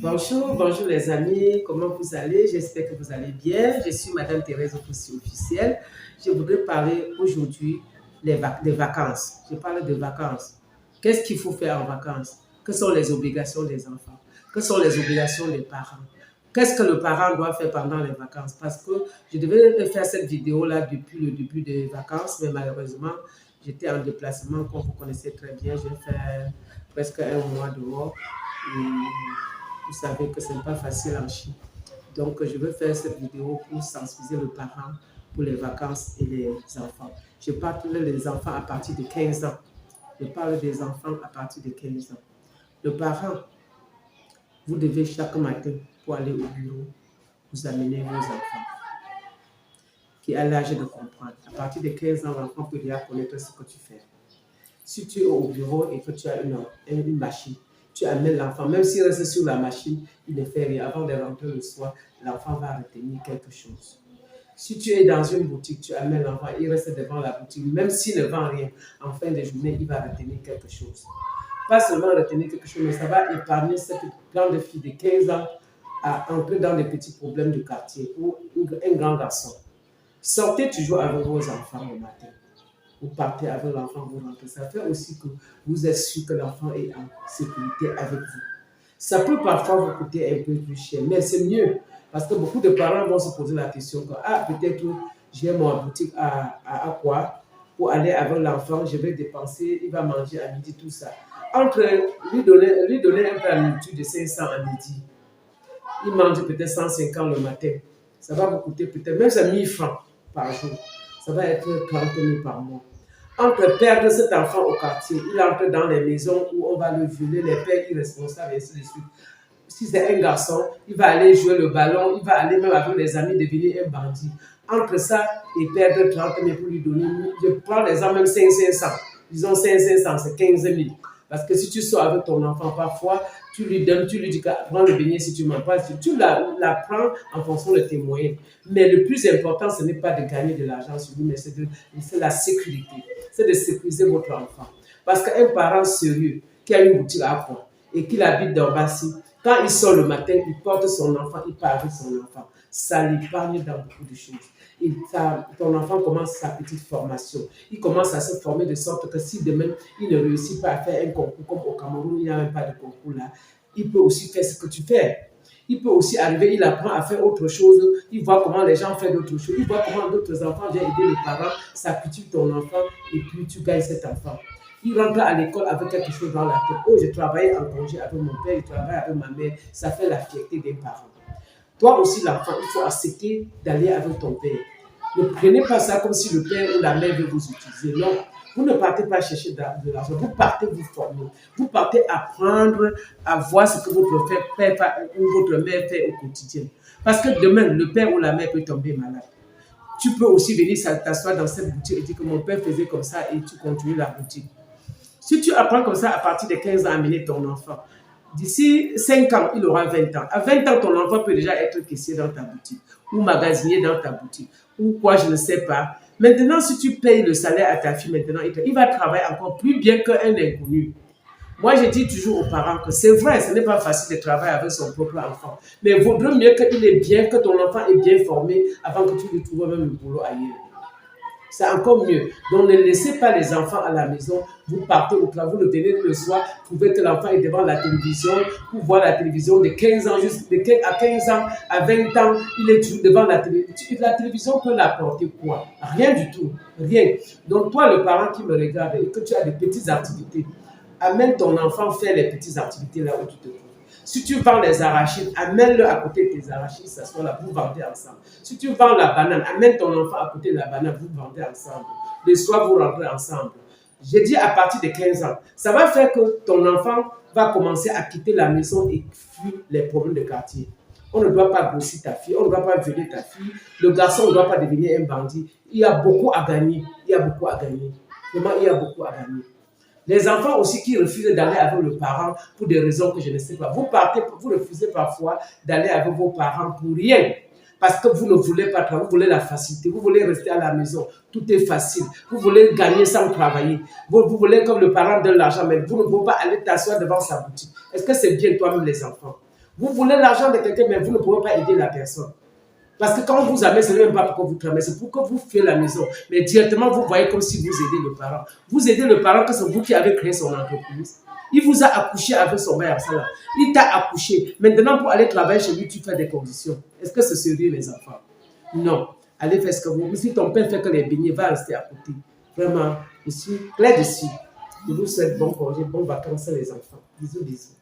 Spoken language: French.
Bonjour, bonjour les amis, comment vous allez? J'espère que vous allez bien. Je suis Madame Thérèse Opoussi officielle. Je voudrais parler aujourd'hui des vacances. Je parle de vacances. Qu'est-ce qu'il faut faire en vacances? Que sont les obligations des enfants? Que sont les obligations des parents? Qu'est-ce que le parent doit faire pendant les vacances? Parce que je devais faire cette vidéo-là depuis le début des vacances, mais malheureusement, j'étais en déplacement, comme vous connaissez très bien. J'ai fait presque un mois dehors. Et vous savez que ce n'est pas facile en Chine. Donc, je veux faire cette vidéo pour sensibiliser le parent pour les vacances et les enfants. Je parle des enfants à partir de 15 ans. Je parle des enfants à partir de 15 ans. Le parent, vous devez chaque matin, pour aller au bureau, vous amener vos enfants qui a l'âge de comprendre. À partir de 15 ans, l'enfant peut déjà connaître ce que tu fais. Si tu es au bureau et que tu as une machine, tu amènes l'enfant, même s'il reste sur la machine, il ne fait rien. Avant de rentrer le soir, l'enfant va retenir quelque chose. Si tu es dans une boutique, tu amènes l'enfant, il reste devant la boutique, même s'il ne vend rien, en fin de journée, il va retenir quelque chose. Pas seulement retenir quelque chose, mais ça va épargner cette grande fille de 15 ans à entrer dans des petits problèmes de quartier ou un grand garçon. Sortez toujours avec vos enfants le matin. Vous partez avec l'enfant, vous rentrez. Ça fait aussi que vous êtes sûr que l'enfant est en sécurité avec vous. Ça peut parfois vous coûter un peu plus cher, mais c'est mieux. Parce que beaucoup de parents vont se poser la question que, peut-être j'ai mon boutique à quoi pour aller avec l'enfant, je vais dépenser, il va manger à midi, tout ça. Entre lui donner un peu à nourriture de 500 à midi, il mange peut-être 150 le matin. Ça va vous coûter peut-être même 1000 francs par jour. Ça va être 30 000 par mois. Entre perdre cet enfant au quartier, il entre dans les maisons où on va le violer, les pères irresponsables, et ainsi de suite. Si c'est un garçon, il va aller jouer le ballon, il va aller même avec les amis devenir un bandit. Entre ça et perdre 30 000 pour lui donner, je prends l'exemple même 500. Disons 500, c'est 15 000. Parce que si tu sors avec ton enfant, parfois, tu lui donnes, tu lui dis que prends le beignet si tu ne manges pas. Tu la prends en fonction de tes moyens. Mais le plus important, ce n'est pas de gagner de l'argent sur lui, mais c'est la sécurité. C'est de sécuriser votre enfant. Parce qu'un parent sérieux qui a une boutique à quoi et qui habite dans Bassi, quand il sort le matin, il porte son enfant, il part avec son enfant. Ça l'épargne dans beaucoup de choses. Et ton enfant commence sa petite formation. Il commence à se former de sorte que si demain, il ne réussit pas à faire un concours comme au Cameroun, il n'y a même pas de concours là, il peut aussi faire ce que tu fais. Il peut aussi arriver, il apprend à faire autre chose, il voit comment les gens font d'autres choses, il voit comment d'autres enfants viennent aider les parents, ça cultive ton enfant et puis tu gagnes cet enfant. Il rentre à l'école avec quelque chose dans la tête. Oh, j'ai travaillé en congé avec mon père, je travaille avec ma mère, ça fait la fierté des parents. Toi aussi, l'enfant, il faut accepter d'aller avec ton père. Ne prenez pas ça comme si le père ou la mère veut vous utiliser. Non, vous ne partez pas chercher de l'argent, vous partez vous former. Vous partez apprendre à voir ce que votre père ou votre mère fait au quotidien. Parce que demain, le père ou la mère peut tomber malade. Tu peux aussi venir t'asseoir dans cette boutique et dire que mon père faisait comme ça et tu continues la boutique. Si tu apprends comme ça à partir de 15 ans à amener ton enfant, d'ici 5 ans, il aura 20 ans. À 20 ans, ton enfant peut déjà être caissier dans ta boutique ou magasinier dans ta boutique ou quoi, je ne sais pas. Maintenant, si tu payes le salaire à ta fille, maintenant, il va travailler encore plus bien qu'un inconnu. Moi, je dis toujours aux parents que c'est vrai, ce n'est pas facile de travailler avec son propre enfant. Mais il vaudrait mieux qu'il est bien, que ton enfant est bien formé avant que tu lui trouves même le boulot ailleurs. C'est encore mieux. Donc, ne laissez pas les enfants à la maison. Vous partez au travail, vous le tenez le soir, vous trouvez que l'enfant est devant la télévision, vous voyez la télévision de 15 ans, à 15 ans, à 20 ans, il est toujours devant la télévision. La télévision peut l'apporter quoi? Rien du tout. Rien. Donc, toi, le parent qui me regarde et que tu as des petites activités, amène ton enfant faire les petites activités là où tu te trouves. Si tu vends les arachides, amène-le à côté de tes arachides, ça soit là, vous vendez ensemble. Si tu vends la banane, amène ton enfant à côté de la banane, vous vendez ensemble. Le soir, vous rentrez ensemble. J'ai dit à partir de 15 ans. Ça va faire que ton enfant va commencer à quitter la maison et fuir les problèmes de quartier. On ne doit pas grossir ta fille, on ne doit pas violer ta fille. Le garçon ne doit pas devenir un bandit. Il y a beaucoup à gagner. Il y a beaucoup à gagner. Vraiment, il y a beaucoup à gagner. Les enfants aussi qui refusent d'aller avec le parent pour des raisons que je ne sais pas. Vous refusez parfois d'aller avec vos parents pour rien. Parce que vous ne voulez pas travailler, vous voulez la facilité, vous voulez rester à la maison, tout est facile. Vous voulez gagner sans travailler. Vous voulez comme le parent donne l'argent, mais vous ne pouvez pas aller t'asseoir devant sa boutique. Est-ce que c'est bien toi-même les enfants? Vous voulez l'argent de quelqu'un, mais vous ne pouvez pas aider la personne. Parce que quand vous amènez, ce n'est même pas pour que vous travaillez, c'est pour que vous faites la maison. Mais directement, vous voyez comme si vous aidez le parent. Vous aidez le parent que c'est vous qui avez créé son entreprise. Il vous a accouché avec son mère. Il t'a accouché. Maintenant, pour aller travailler chez lui, tu fais des conditions. Est-ce que c'est sérieux, les enfants? Non. Allez faire ce que vous... Si ton père fait que les beignets, va rester à côté. Vraiment, je suis clair dessus. Je vous souhaite bon congé, bonnes vacances, les enfants. Bisous, bisous.